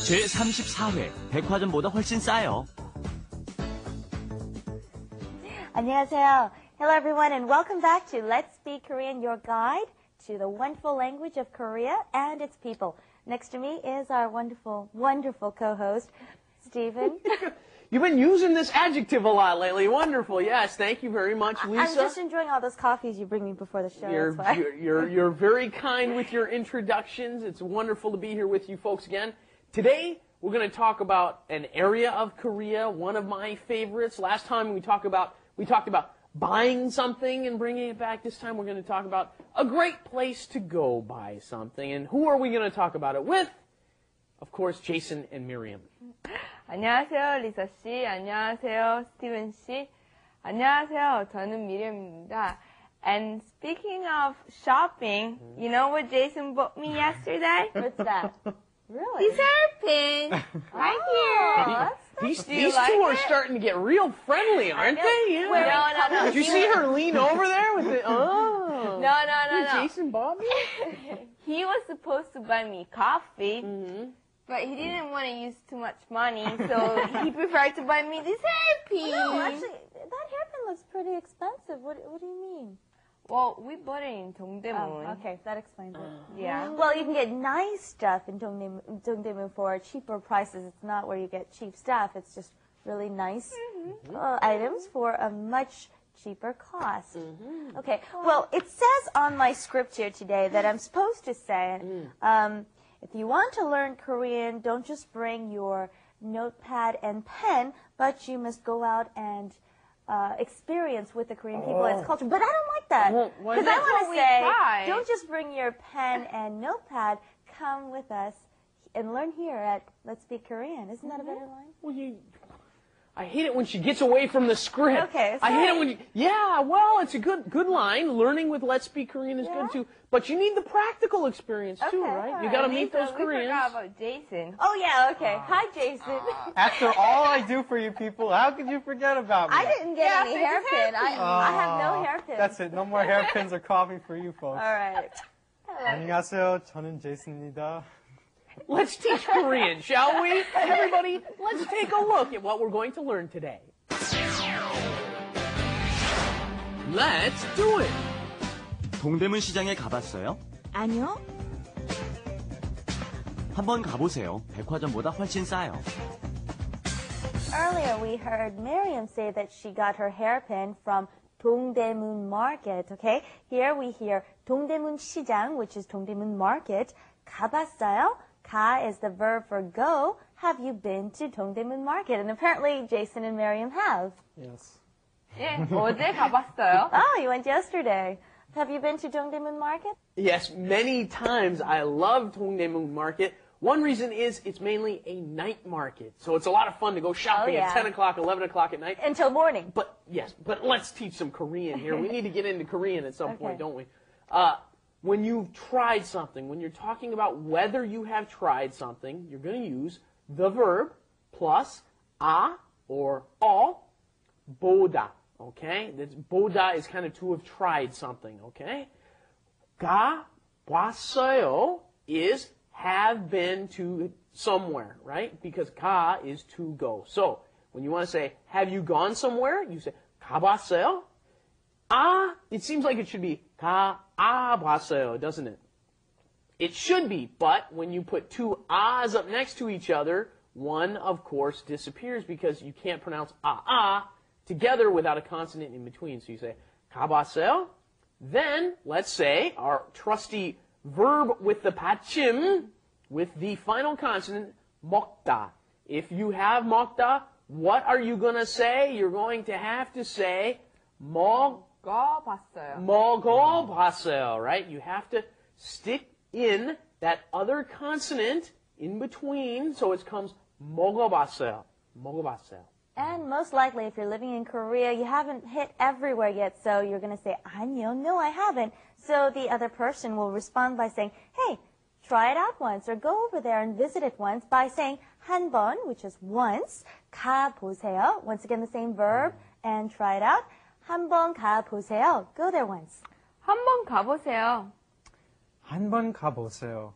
제34회 백화점보다 훨씬 싸요. 안녕하세요. Hello everyone and welcome back to Let's Speak Korean, your guide to the wonderful language of Korea and its people. Next to me is our wonderful, wonderful co-host, Stephen. You've been using this adjective a lot lately. Wonderful. Yes, thank you very much, Lisa. I'm just enjoying all those coffees you bring me before the show. You're very kind with your introductions. It's wonderful to be here with you folks again. Today, we're going to talk about an area of Korea, one of my favorites. Last time we talked about buying something and bringing it back. This time we're going to talk about a great place to go buy something. And who are we going to talk about it with? Of course, Jason and Miriam. 안녕하세요, 리사 씨. 안녕하세요, 스티븐 씨. 안녕하세요, 저는 미리입니다. And speaking of shopping, you know what Jason bought me yesterday? What's that? Really? His hairpin, right here. These two are starting to get real friendly, aren't they? Yeah. No. Did you see her lean over there with the? Oh. No. Jason bought me. He was supposed to buy me coffee. But he didn't want to use too much money, so he preferred to buy me this hairpin. No, actually, that hairpin looks pretty expensive. What do you mean? Well, we bought it in Dongdaemun. Oh, okay, that explains it. Yeah. Well, you can get nice stuff in Dongdaemun for cheaper prices. It's not where you get cheap stuff. It's just really nice items for a much cheaper cost. Okay, well, it says on my script here today that I'm supposed to say, if you want to learn Korean, don't just bring your notepad and pen, but you must go out and experience with the Korean people and its culture. But I don't like that. Because I want to say, don't just bring your pen and notepad. Come with us and learn here at Let's Speak Korean. Isn't that a better line? Well, I hate it when she gets away from the script. Okay, I hate it when well, it's a good line. Learning with Let's Speak Korean is good too. But you need the practical experience too, right? You got to meet those Koreans. We forgot about Jason. Oh, yeah, okay. Hi, Jason. After all I do for you people, how could you forget about me? I didn't get any hairpin. I have no hairpin. That's it. No more hairpins or coffee for you folks. All right. 안녕하세요. 저는 제이슨입니다. Let's teach Korean, shall we? Everybody, let's take a look at what we're going to learn today. Let's do it! 동대문 시장에 가봤어요? 아니요. 한번 가보세요. 백화점보다 훨씬 싸요. Earlier we heard Miriam say that she got her hairpin from Dongdaemun Market, okay? Here we hear Dongdaemun 시장, which is Dongdaemun Market. 가봤어요? Ka is the verb for go. Have you been to Dongdaemun Market? And apparently Jason and Miriam have. Yes. 예, 어제 가봤어요. Oh, you went yesterday. Have you been to Dongdaemun Market? Yes, many times. I love Dongdaemun Market. One reason is it's mainly a night market. So it's a lot of fun to go shopping at 10 o'clock, 11 o'clock at night. Until morning. But let's teach some Korean here. We need to get into Korean at some point, don't we? When you've tried something, when you're talking about whether you have tried something, you're going to use the verb plus a or all, 보다. Okay? 보다 is kind of to have tried something. Okay? 가 봤어요 is have been to somewhere, right? Because 가 is to go. So when you want to say have you gone somewhere, you say 가봤어요. It seems like it should be 가봤어요, doesn't it? It should be, but when you put two ahs up next to each other, one, of course, disappears because you can't pronounce together without a consonant in between. So you say 가봤어요. Then, let's say, our trusty verb with the 받침, with the final consonant, 먹다. If you have 먹다, what are you going to say? You're going to have to say 먹어봤어요. 먹어봤어요, right? You have to stick in that other consonant in between, so it comes 먹어봤어요. 먹어봤어요. And most likely, if you're living in Korea, you haven't hit everywhere yet, so you're going to say, 아니요, no, I haven't. So the other person will respond by saying, hey, try it out once, or go over there and visit it once by saying 한 번, which is once, 가보세요. Once again, the same verb, and try it out. 한 번 가보세요. Go there once. 한 번 가보세요. 한 번 가보세요.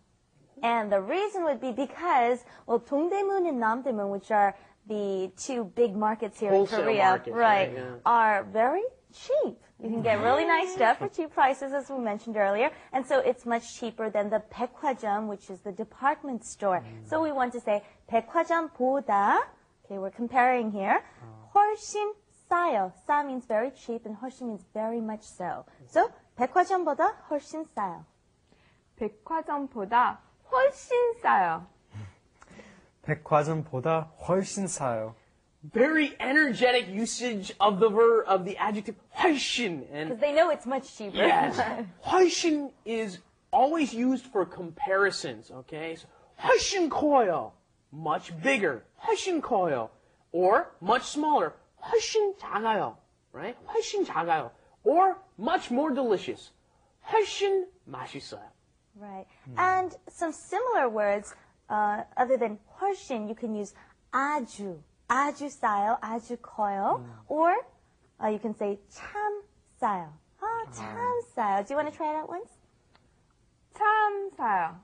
And the reason would be because, well, Dongdaemun and Namdaemun, which are the two big markets here Wholesale in Korea, markets, right, yeah. are very cheap. You can get really nice stuff for cheap prices, as we mentioned earlier. And so it's much cheaper than the 백화점, which is the department store. So we want to say 백화점보다, okay, we're comparing here, 훨씬 싸요. 싸 means very cheap and 훨씬 means very much so. So 백화점보다 훨씬 싸요. 백화점보다 훨씬 싸요. 백화점보다 훨씬 싸요. Very energetic usage of the adjective 훨씬. And Because they know it's much cheaper. yes, 훨씬 is always used for comparisons, okay? So, 훨씬 커요, much bigger. 훨씬 커요. Or much smaller, 훨씬 작아요, right? 훨씬 작아요. Or much more delicious, 훨씬 맛있어요. Right. And some similar words, other than 훨씬, you can use 아주. 아주 싸요, 아주 커요. Or you can say 참 싸요. 참 싸요. Do you want to try it out once? 참 싸요.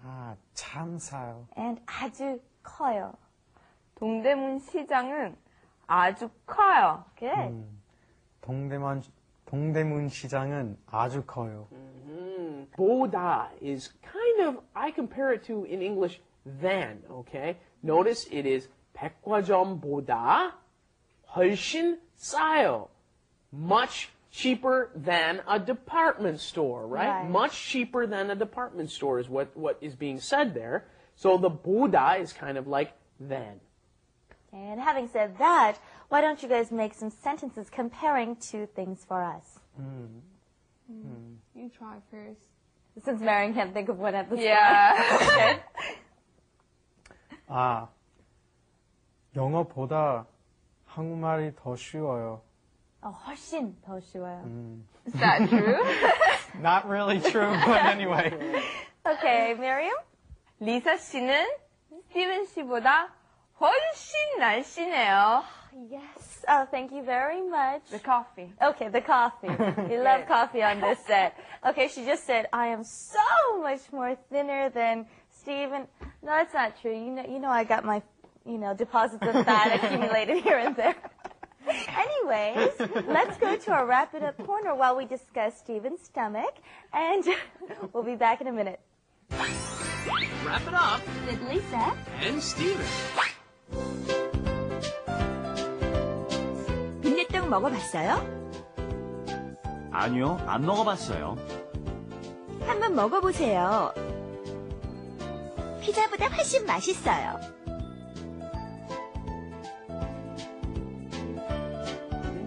아, 참 싸요. And 아주 커요. 동대문 시장은 아주 커요. Good. 동대문 시장은 아주 커요. 보다 is kind of, I compare it to in English than, okay? Notice it is 백화점보다 훨씬 싸요. Much cheaper than a department store, right? Right. Much cheaper than a department store is what is being said there. So the 보다 is kind of like than. And having said that, why don't you guys make some sentences comparing two things for us? You try first. Since Marion can't think of one at the Yeah. 아, 영어보다 한국말이 더 쉬워요. 훨씬 더 쉬워요. Is that true? Not really true, but anyway. Okay, Miriam? 리사 씨는 스티븐 씨보다 훨씬 날씬해요. Yes. Oh, thank you very much. The coffee. Okay, the coffee. We love coffee on this set. Okay, she just said, I am so much more thinner than Steven. No, that's not true. You know I got my, deposits of fat accumulated here and there. Anyways, let's go to our wrap it up corner while we discuss Steven's stomach, and we'll be back in a minute. Wrap it up With Lisa and Steven. 빈대떡 먹어봤어요? 아니요, 안 먹어봤어요. 한번 먹어보세요. 피자보다 훨씬 맛있어요.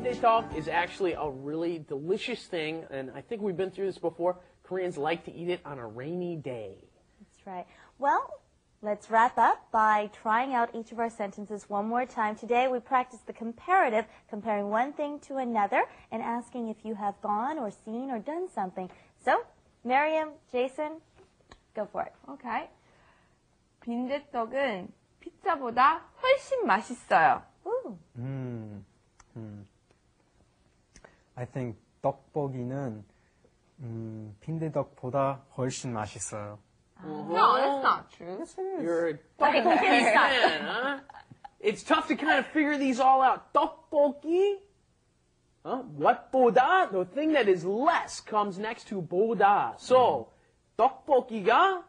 Bindae is actually a really delicious thing, and I think we've been through this before. Koreans like to eat it on a rainy day. That's right. Well, let's wrap up by trying out each of our sentences one more time. Today we practiced the comparative, comparing one thing to another and asking if you have gone or seen or done something. So, Miriam, Jason, go for it. Okay. 빈대떡은 피자보다 훨씬 맛있어요. Ooh. I think 떡볶이는 빈대떡보다 훨씬 맛있어요. No, that's not true. You're a tteokbokki fan, huh? It's tough to kind of figure these all out. Tteokbokki? Huh? What 보다? The thing that is less comes next to 보다. So, 떡볶이가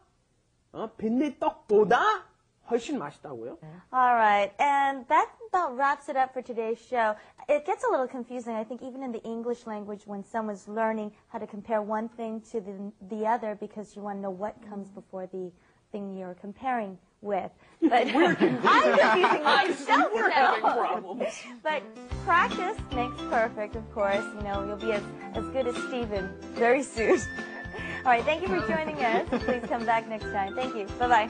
빈대떡보다 훨씬 맛있다고요? All right, and that about wraps it up for today's show. It gets a little confusing, I think, even in the English language when someone's learning how to compare one thing to the other because you want to know what comes before the thing you're comparing with. But I'm confusing myself We're having problems. But practice makes perfect, of course. You'll be as good as Steven very soon. All right, thank you for joining us. Please come back next time. Thank you. Bye-bye.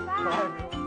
Bye.